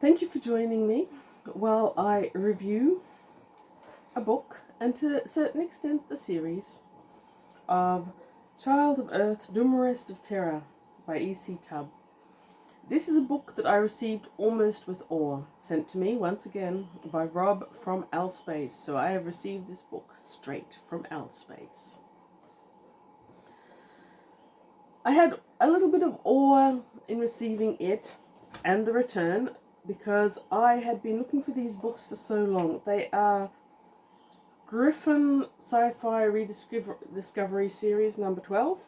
Thank you for joining me while I review a book and to a certain extent the series of Child of Earth, Dumarest of Terra by E.C. Tubb. This is a book that I received almost with awe, sent to me once again by Rob from Alspace. So I have received this book straight from Alspace. I had a little bit of awe in receiving it and the return because I had been looking for these books for so long. They are Griffin Sci-Fi Rediscovery Series number 12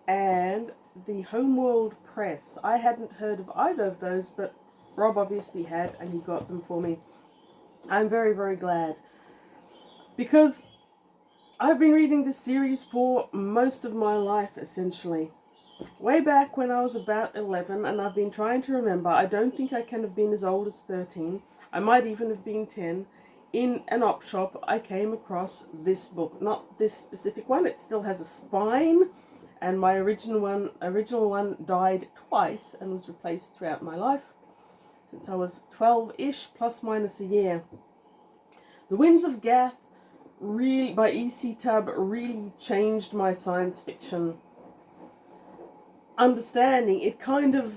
and the Homeworld Press. I hadn't heard of either of those, but Rob obviously had, and he got them for me. I'm very, very glad because I've been reading this series for most of my life, essentially. Way back when I was about 11, and I've been trying to remember, I don't think I can have been as old as 13, I might even have been 10, in an op shop I came across this book. Not this specific one, it still has a spine, and my original one died twice and was replaced throughout my life, since I was 12-ish, plus minus a year. The Winds of Gath, really, by E.C. Tubb, really changed my science fiction understanding. It kind of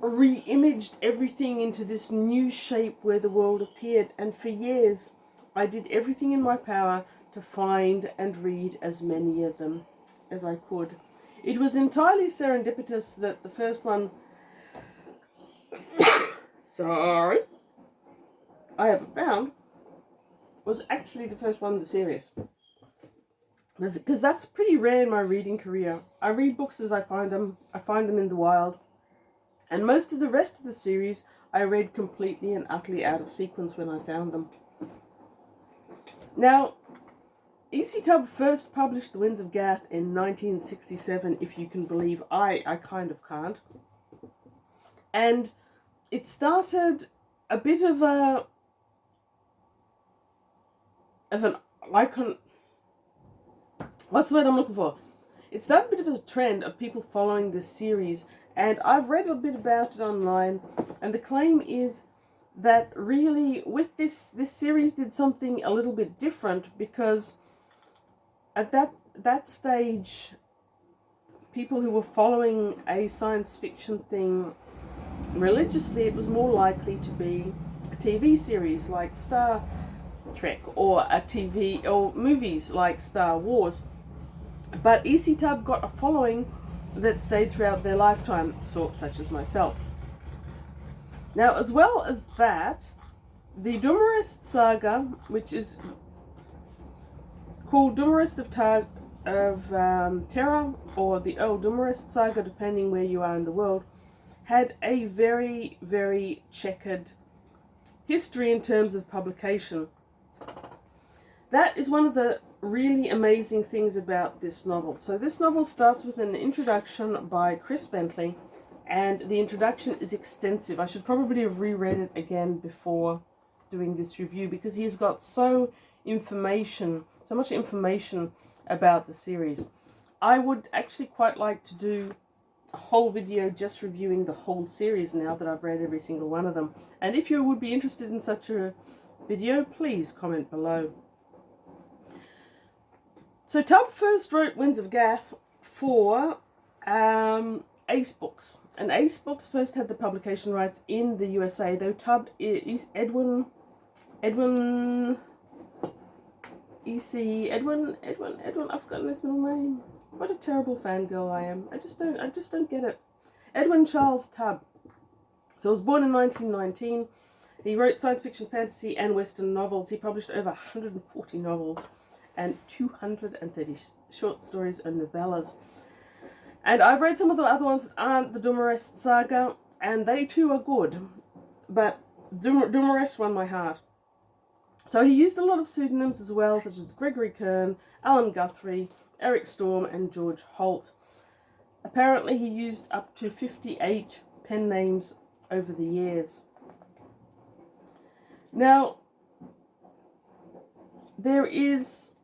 re-imaged everything into this new shape where the world appeared, and for years I did everything in my power to find and read as many of them as I could. It was entirely serendipitous that the first one sorry, I have found was actually the first one in the series. Because that's pretty rare in my reading career. I read books as I find them in the wild. And most of the rest of the series I read completely and utterly out of sequence when I found them. Now, E.C. Tubb first published The Winds of Gath in 1967, if you can believe. I kind of can't. And it started a bit of an icon. What's the word I'm looking for? It started a bit of a trend of people following this series, and I've read a bit about it online, and the claim is that really with this series did something a little bit different, because at that stage people who were following a science fiction thing religiously, it was more likely to be a TV series like Star Trek, or a TV or movies like Star Wars. But E.C. Tubb got a following that stayed throughout their lifetime, such as myself. Now, as well as that, the Dumarest Saga, which is called Dumarest of Terra, or the Earl Dumarest Saga, depending where you are in the world, had a very, very checkered history in terms of publication. That is one of the really amazing things about this novel. So this novel starts with an introduction by Chris Bentley, and the introduction is extensive. I should probably have reread it again before doing this review, because he has got so much information about the series. I would actually quite like to do a whole video just reviewing the whole series now that I've read every single one of them. And if you would be interested in such a video, please comment below. So Tubb first wrote Winds of Gath for Ace Books. And Ace Books first had the publication rights in the USA, though Tubb is Edwin, I've forgotten his middle name. What a terrible fangirl I am. I just don't get it. Edwin Charles Tubb. So he was born in 1919. He wrote science fiction, fantasy, and Western novels. He published over 140 novels and 230 short stories and novellas. And I've read some of the other ones that aren't the Dumarest Saga, and they too are good. But Dumarest won my heart. So he used a lot of pseudonyms as well, such as Gregory Kern, Alan Guthrie, Eric Storm, and George Holt. Apparently he used up to 58 pen names over the years. Now, there is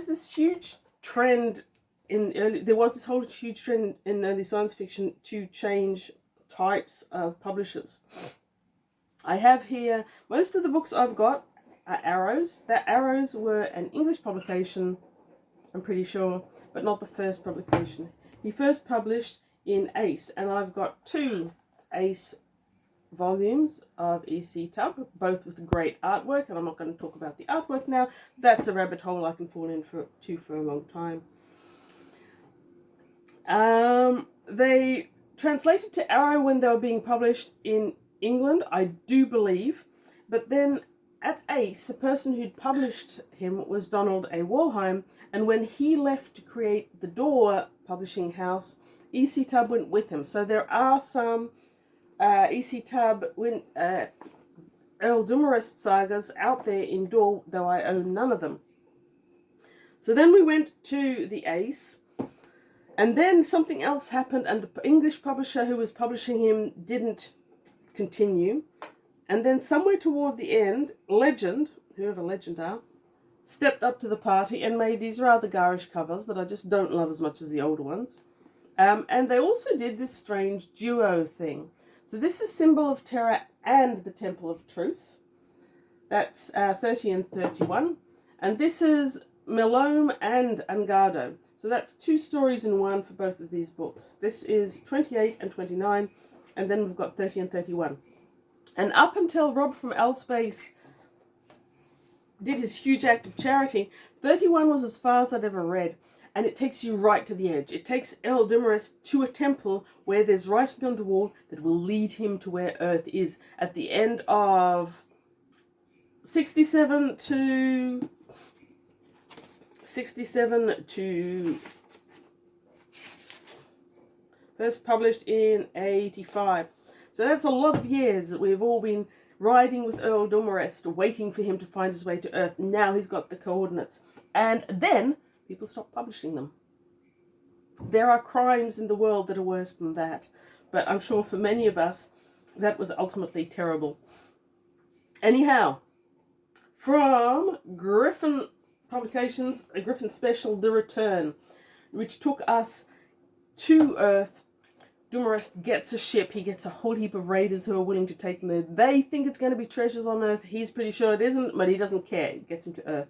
this huge trend there was this whole huge trend in early science fiction to change types of publishers. I have here, most of the books I've got are Arrows. The Arrows were an English publication, I'm pretty sure, but not the first publication. He first published in Ace, and I've got 2 Ace volumes of E.C. Tubb, both with great artwork, and I'm not going to talk about the artwork now. That's a rabbit hole I can fall into for a long time. They translated to Arrow when they were being published in England, I do believe, but then at Ace, the person who'd published him was Donald A. Walheim, and when he left to create the Door publishing house, E.C. Tubb went with him. So there are some E.C. Tubb, Earl Dumarest sagas out there in Door, though I own none of them. So then we went to the Ace, and then something else happened, and the English publisher who was publishing him didn't continue. And then somewhere toward the end, Legend, whoever Legend are, stepped up to the party and made these rather garish covers that I just don't love as much as the older ones. And they also did this strange duo thing. So this is Symbol of Terra and the Temple of Truth. That's 30 and 31. And this is Melome and Angado. So that's 2 stories in one for both of these books. This is 28 and 29, and then we've got 30 and 31. And up until Rob from L-Space did his huge act of charity, 31 was as far as I'd ever read. And it takes you right to the edge. It takes Earl Dumarest to a temple where there's writing on the wall that will lead him to where Earth is. At the end of 67 to first published in 85. So that's a lot of years that we've all been riding with Earl Dumarest, waiting for him to find his way to Earth. Now he's got the coordinates. And then people stop publishing them. There are crimes in the world that are worse than that. But I'm sure for many of us, that was ultimately terrible. Anyhow, from Griffin Publications, a Griffin special, The Return, which took us to Earth. Dumarest gets a ship. He gets a whole heap of raiders who are willing to take him there. They think it's going to be treasures on Earth. He's pretty sure it isn't, but he doesn't care. It gets him to Earth.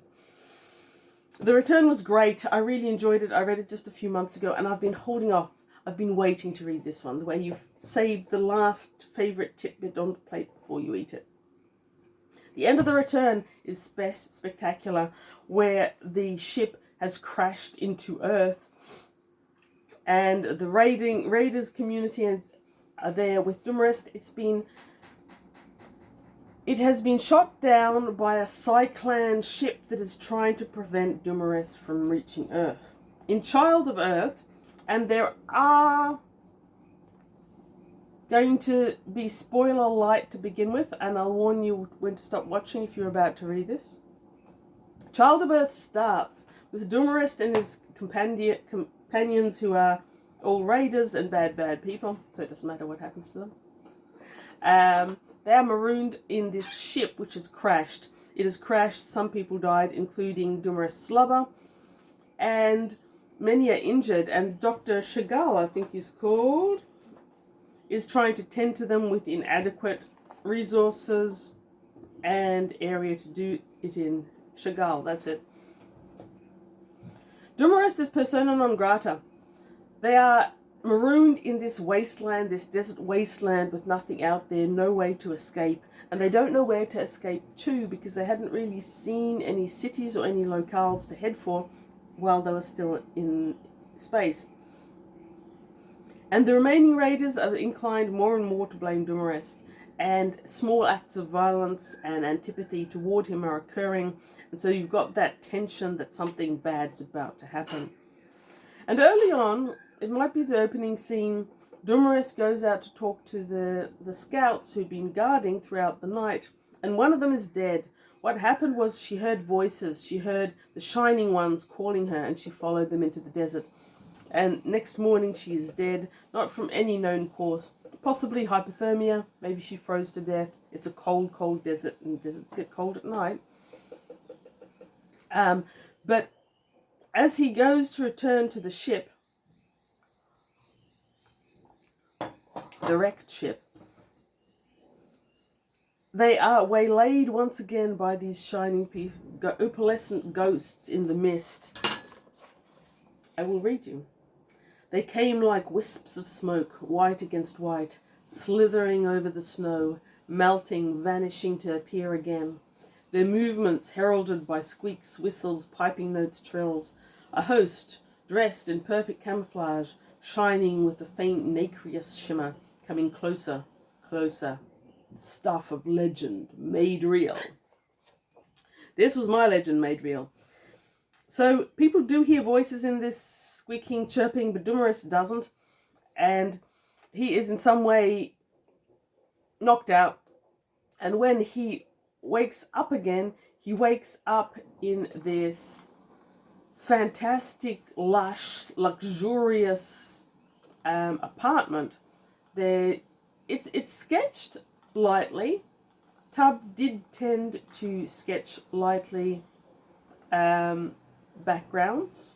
The Return was great. I really enjoyed it. I read it just a few months ago, and I've been holding off. I've been waiting to read this one, the way you save the last favourite tidbit on the plate before you eat it. The end of The Return is spectacular, where the ship has crashed into Earth, and the raiders community are there with Dumarest. It has been shot down by a Cyclan ship that is trying to prevent Dumarest from reaching Earth. In Child of Earth, and there are going to be spoiler light to begin with, and I'll warn you when to stop watching if you're about to read this. Child of Earth starts with Dumarest and his companions who are all raiders and bad people, so it doesn't matter what happens to them. They are marooned in this ship which has crashed. It has crashed, some people died, including Dumarest's lover, and many are injured, and Dr. Chagall, I think he's called, is trying to tend to them with inadequate resources and area to do it in. Chagall, that's it. Dumarest is persona non grata. They are marooned in this wasteland, this desert wasteland with nothing out there, no way to escape. And they don't know where to escape to because they hadn't really seen any cities or any locales to head for while they were still in space. And the remaining raiders are inclined more and more to blame Dumarest, and small acts of violence and antipathy toward him are occurring, and so you've got that tension that something bad is about to happen. And early on, it might be the opening scene, Dumarest goes out to talk to the scouts who'd been guarding throughout the night, and one of them is dead. What happened was she heard voices, she heard the Shining Ones calling her, and she followed them into the desert. And next morning she is dead, not from any known cause. Possibly hypothermia, maybe she froze to death. It's a cold, cold desert, and deserts get cold at night. But as he goes to return to the ship, the wrecked ship, they are waylaid once again by these shining opalescent ghosts in the mist. I will read you. They came like wisps of smoke, white against white, slithering over the snow, melting, vanishing to appear again. Their movements heralded by squeaks, whistles, piping notes, trills. A host, dressed in perfect camouflage, shining with a faint nacreous shimmer, coming closer, closer. Stuff of legend made real. This was my legend made real. So people do hear voices in this squeaking, chirping, but Dumarest doesn't. And he is in some way knocked out. And when he wakes up again, he wakes up in this fantastic, lush, luxurious apartment. It's sketched lightly. Tubb did tend to sketch lightly backgrounds,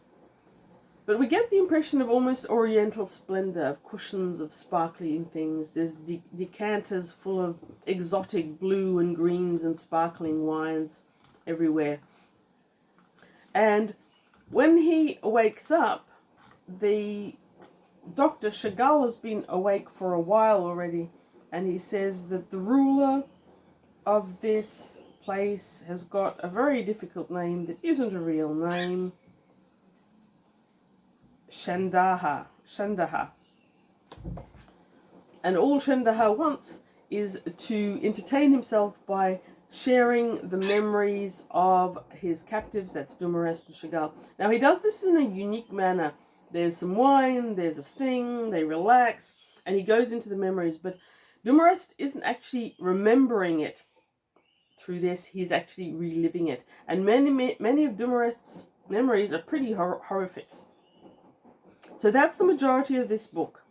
but we get the impression of almost oriental splendor, of cushions, of sparkling things. There's decanters full of exotic blue and greens and sparkling wines everywhere. And when he wakes up, the Dr. Chagall has been awake for a while already, and he says that the ruler of this place has got a very difficult name that isn't a real name. Shandaha. And all Shandaha wants is to entertain himself by sharing the memories of his captives. That's Dumarest and Chagall. Now he does this in a unique manner. There's some wine, there's a thing, they relax, and he goes into the memories. But Dumarest isn't actually remembering it through this, he's actually reliving it. And many of Dumarest's memories are pretty horrific. So that's the majority of this book.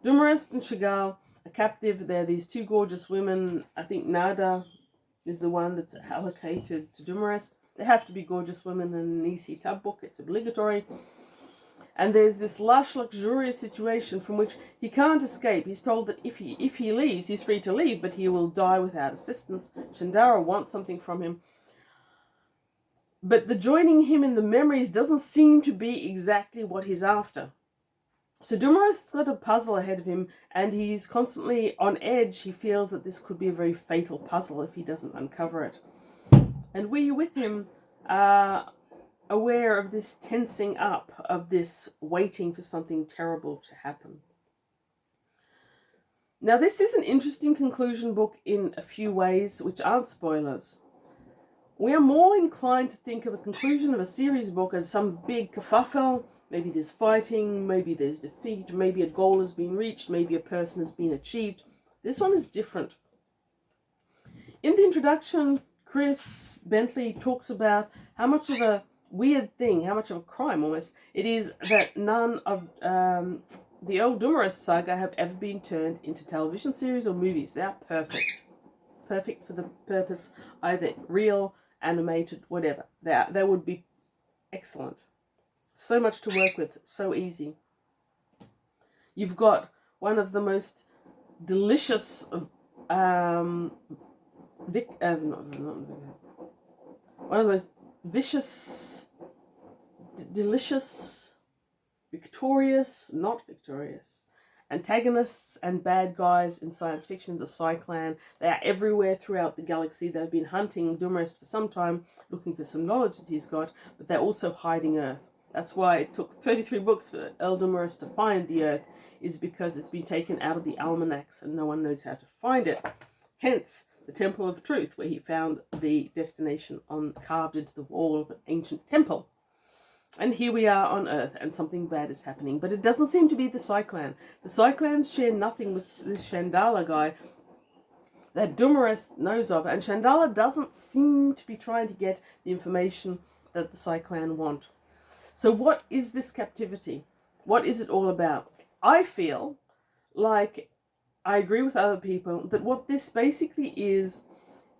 Dumarest and Chagall are captive. They're these two gorgeous women. I think Nada is the one that's allocated to Dumarest. They have to be gorgeous women in an E.C. Tubb book. It's obligatory. And there's this lush, luxurious situation from which he can't escape. He's told that if he leaves, he's free to leave, but he will die without assistance. Shandara wants something from him. But the joining him in the memories doesn't seem to be exactly what he's after. So Dumarest's got a puzzle ahead of him, and he's constantly on edge. He feels that this could be a very fatal puzzle if he doesn't uncover it. And we with him are aware of this tensing up, of this waiting for something terrible to happen. Now this is an interesting conclusion book in a few ways which aren't spoilers. We are more inclined to think of a conclusion of a series book as some big kerfuffle. Maybe there's fighting, maybe there's defeat, maybe a goal has been reached, maybe a person has been achieved. This one is different. In the introduction, Chris Bentley talks about how much of a weird thing, how much of a crime almost, it is that none of the old Dumarest Saga have ever been turned into television series or movies. They are perfect. Perfect for the purpose, either real, animated, whatever. They would be excellent. So much to work with, so easy. You've got one of the most delicious one of the most vicious, delicious, not victorious, antagonists and bad guys in science fiction, the Cyclan. They are everywhere throughout the galaxy. They've been hunting Dumarest for some time, looking for some knowledge that he's got, but they're also hiding Earth. That's why it took 33 books for Dumarest to find the Earth, is because it's been taken out of the almanacs and no one knows how to find it. Hence, the Temple of Truth, where he found the destination carved into the wall of an ancient temple. And here we are on Earth, and something bad is happening. But it doesn't seem to be the Cyclan. The Cyclans share nothing with this Chandala guy that Dumarest knows of, and Chandala doesn't seem to be trying to get the information that the Cyclan want. So what is this captivity? What is it all about? I feel like I agree with other people that what this basically is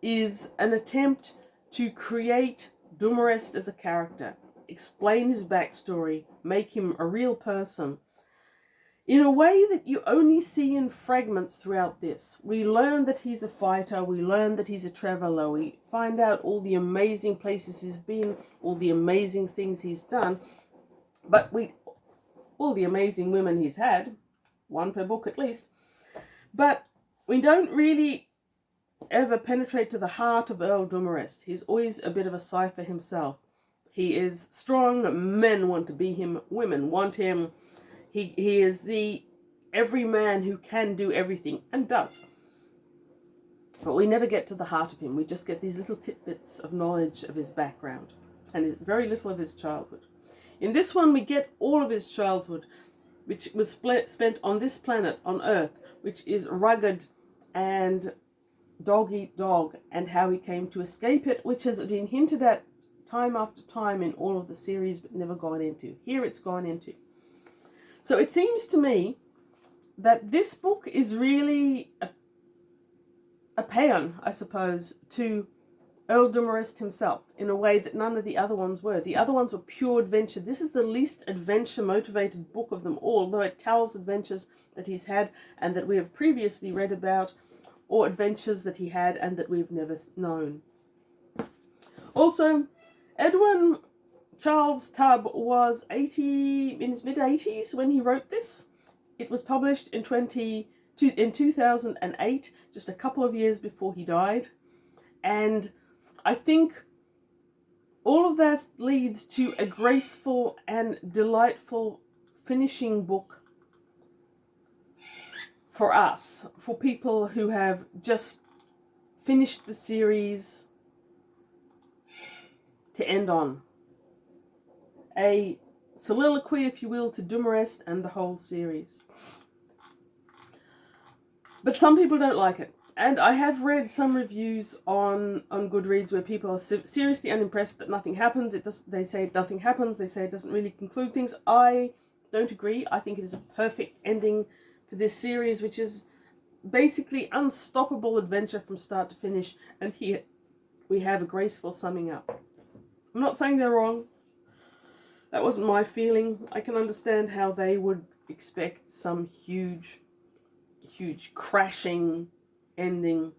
an attempt to create Dumarest as a character, explain his backstory, make him a real person. in a way that you only see in fragments throughout this. We learn that he's a fighter, we learn that he's a traveller, we find out all the amazing places he's been, all the amazing things he's done, but all the amazing women he's had, one per book at least, but we don't really ever penetrate to the heart of Earl Dumarest. He's always a bit of a cipher himself. He is strong, men want to be him, women want him. He is the every man who can do everything, and does. But we never get to the heart of him. We just get these little tidbits of knowledge of his background, and very little of his childhood. In this one, we get all of his childhood, which was spent on this planet, on Earth, which is rugged and dog eat dog, and how he came to escape it, which has been hinted at time after time in all of the series, but never gone into. Here it's gone into. So it seems to me that this book is really a paean, I suppose, to Earl Dumarest himself, in a way that none of the other ones were. The other ones were pure adventure. This is the least adventure-motivated book of them all, though it tells adventures that he's had and that we have previously read about, or adventures that he had and that we've never known. Also, Edwin Charles Tubb was in his mid-80s when he wrote this. It was published in 2008, just a couple of years before he died. And I think all of that leads to a graceful and delightful finishing book for us, for people who have just finished the series to end on. A soliloquy, if you will, to Dumarest and the whole series. But some people don't like it. And I have read some reviews on Goodreads where people are seriously unimpressed that nothing happens. They say nothing happens. They say it doesn't really conclude things. I don't agree. I think it is a perfect ending for this series, which is basically unstoppable adventure from start to finish. And here we have a graceful summing up. I'm not saying they're wrong. That wasn't my feeling. I can understand how they would expect some huge crashing ending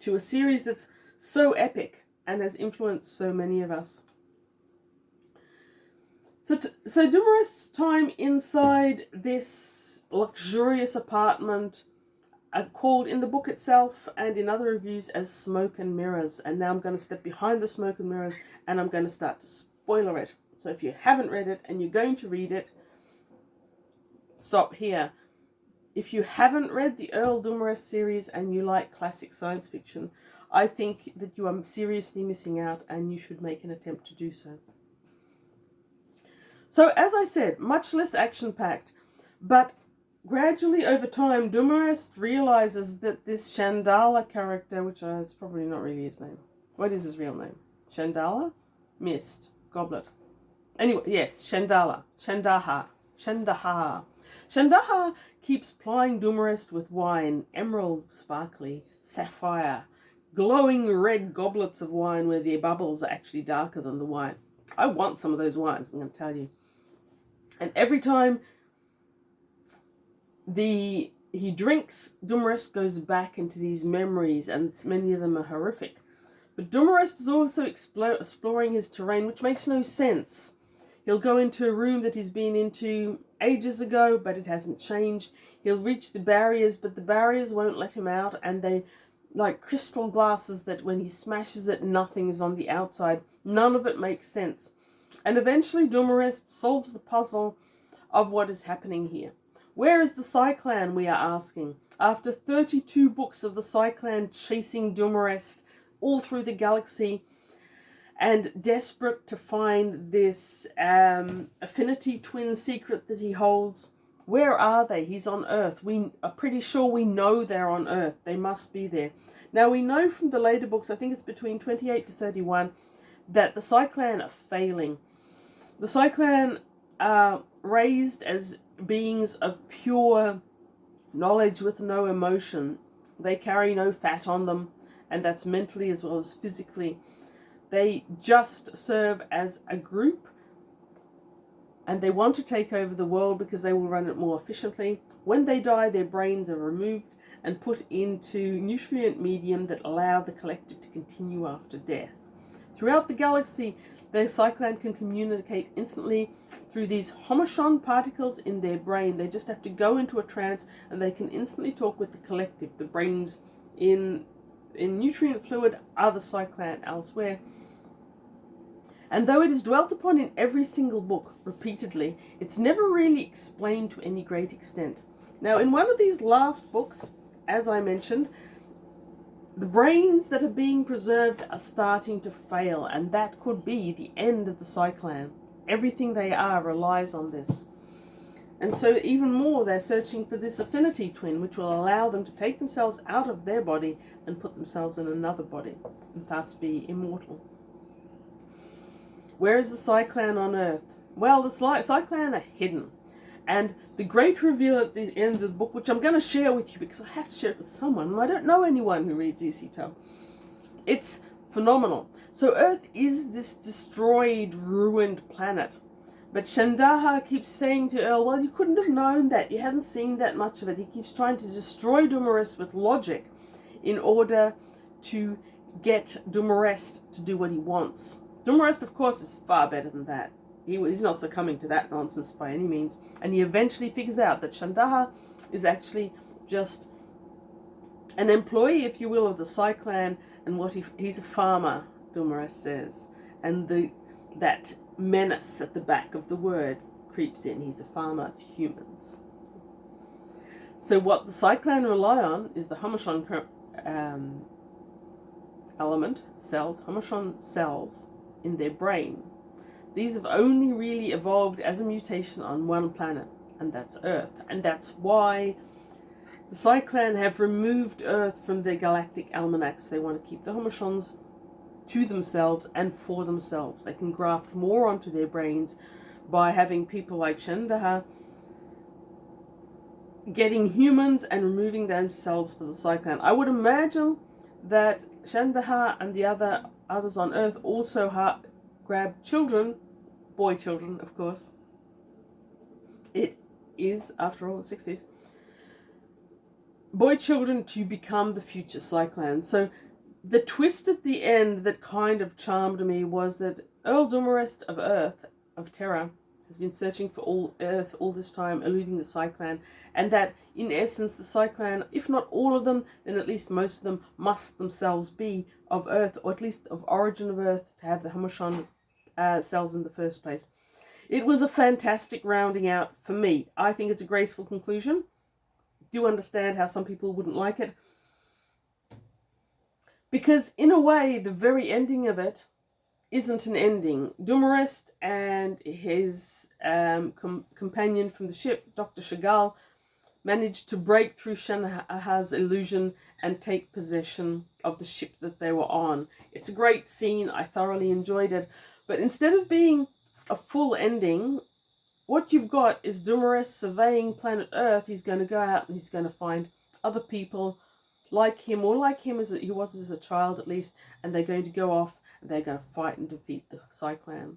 to a series that's so epic and has influenced so many of us. So Dumarest's time inside this luxurious apartment are called in the book itself and in other reviews as smoke and mirrors. And now I'm going to step behind the smoke and mirrors and I'm going to start to spoiler it. So if you haven't read it and you're going to read it, stop here. If you haven't read the Earl Dumarest series and you like classic science fiction, I think that you are seriously missing out and you should make an attempt to do so. So as I said, much less action-packed, but gradually over time, Dumarest realizes that this Chandala character, which is probably not really his name. What is his real name? Chandala? Mist. Goblet. Anyway, yes, Chandala. Chandaha. Chandaha keeps plying Dumarest with wine, emerald, sparkly, sapphire, glowing red goblets of wine where the bubbles are actually darker than the wine. I want some of those wines, I'm going to tell you. And every time he drinks, Dumarest goes back into these memories, and many of them are horrific. But Dumarest is also exploring his terrain, which makes no sense. He'll go into a room that he's been into ages ago, but it hasn't changed. He'll reach the barriers, but the barriers won't let him out, and they like crystal glasses that when he smashes it, nothing is on the outside. None of it makes sense. And eventually Dumarest solves the puzzle of what is happening here. Where is the Cyclan, we are asking? After 32 books of the Cyclan chasing Dumarest all through the galaxy, and desperate to find this affinity twin secret that he holds. Where are they? He's on Earth. We are pretty sure we know they're on Earth. They must be there. Now we know from the later books, I think it's between 28 to 31, that the Cyclan are failing. The Cyclan are raised as beings of pure knowledge with no emotion. They carry no fat on them, and that's mentally as well as physically. They just serve as a group and they want to take over the world because they will run it more efficiently. When they die, their brains are removed and put into nutrient medium that allow the collective to continue after death. Throughout the galaxy, the Cyclan can communicate instantly through these homoshon particles in their brain. They just have to go into a trance and they can instantly talk with the collective. The brains in nutrient fluid are the Cyclan elsewhere. And though it is dwelt upon in every single book repeatedly, it's never really explained to any great extent. Now, in one of these last books, as I mentioned, the brains that are being preserved are starting to fail, and that could be the end of the Cyclan. Everything they are relies on this. And so even more, they're searching for this affinity twin, which will allow them to take themselves out of their body and put themselves in another body, and thus be immortal. Where is the Cyclan on Earth? Well, the Cyclan are hidden. And the great reveal at the end of the book, which I'm going to share with you because I have to share it with someone, and I don't know anyone who reads E.C. Tubb. It's phenomenal. So Earth is this destroyed, ruined planet. But Shandaha keeps saying to Earl, well, you couldn't have known that. You hadn't seen that much of it. He keeps trying to destroy Dumarest with logic in order to get Dumarest to do what he wants. Dumarest, of course, is far better than that. He's not succumbing to that nonsense by any means. And he eventually figures out that Shandaha is actually just an employee, if you will, of the Cyclan, and he's a farmer, Dumarest says. And that menace at the back of the word creeps in. He's a farmer of humans. So what the Cyclan rely on is the homoshon element, homoshon cells in their brain. These have only really evolved as a mutation on one planet, and that's Earth. And that's why the Cyclan have removed Earth from their galactic almanacs. They want to keep the homoshons to themselves and for themselves. They can graft more onto their brains by having people like Shandaha getting humans and removing those cells for the Cyclan. I would imagine that Shandaha and the others on Earth also grab children, boy children, of course. It is, after all, the 60s. Boy children to become the future Cyclan. So the twist at the end that kind of charmed me was that Earl Dumarest of Earth, of Terra, has been searching for Earth all this time, eluding the Cyclan, and that, in essence, the Cyclan, if not all of them, then at least most of them, must themselves be of Earth, or at least of origin of Earth, to have the homoshon cells in the first place. It was a fantastic rounding out for me. I think it's a graceful conclusion. Do understand how some people wouldn't like it. Because, in a way, the very ending of it isn't an ending. Dumarest and his companion from the ship, Dr. Chagall, managed to break through Shandaha's illusion and take possession of the ship that they were on. It's a great scene. I thoroughly enjoyed it. But instead of being a full ending, what you've got is Dumarest surveying planet Earth. He's going to go out and he's going to find other people like him, or like him as he was as a child at least, and they're going to go off and they're going to fight and defeat the Cyclan.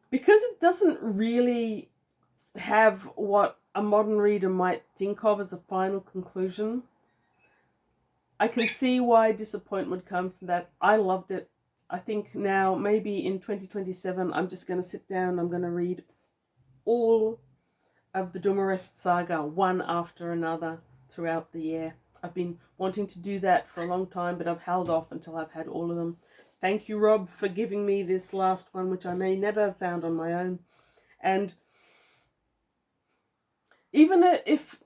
Because it doesn't really have what a modern reader might think of as a final conclusion, I can see why disappointment would come from that. I loved it. I think now, maybe in 2027, I'm just going to sit down, I'm going to read all of the Dumarest Saga, one after another, throughout the year. I've been wanting to do that for a long time, but I've held off until I've had all of them. Thank you, Rob, for giving me this last one, which I may never have found on my own. And even if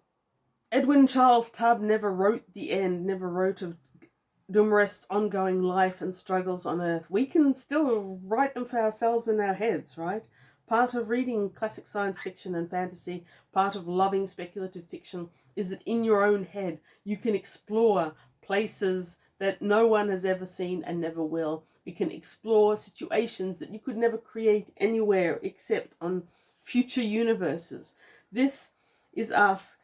Edwin Charles Tubb never wrote the end, never wrote of Dumarest's ongoing life and struggles on Earth, we can still write them for ourselves in our heads, right? Part of reading classic science fiction and fantasy, part of loving speculative fiction, is that in your own head you can explore places that no one has ever seen and never will. You can explore situations that you could never create anywhere except on future universes. This is us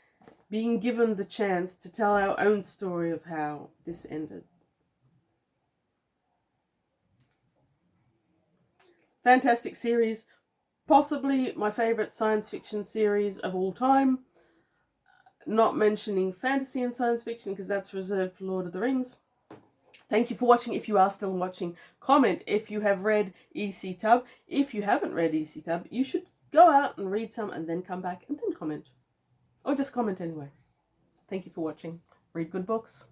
being given the chance to tell our own story of how this ended. Fantastic series. Possibly my favourite science fiction series of all time. Not mentioning fantasy and science fiction because that's reserved for Lord of the Rings. Thank you for watching. If you are still watching, comment if you have read E.C. Tubb. If you haven't read E.C. Tubb, you should go out and read some and then come back and then comment. Or just comment anyway. Thank you for watching. Read good books.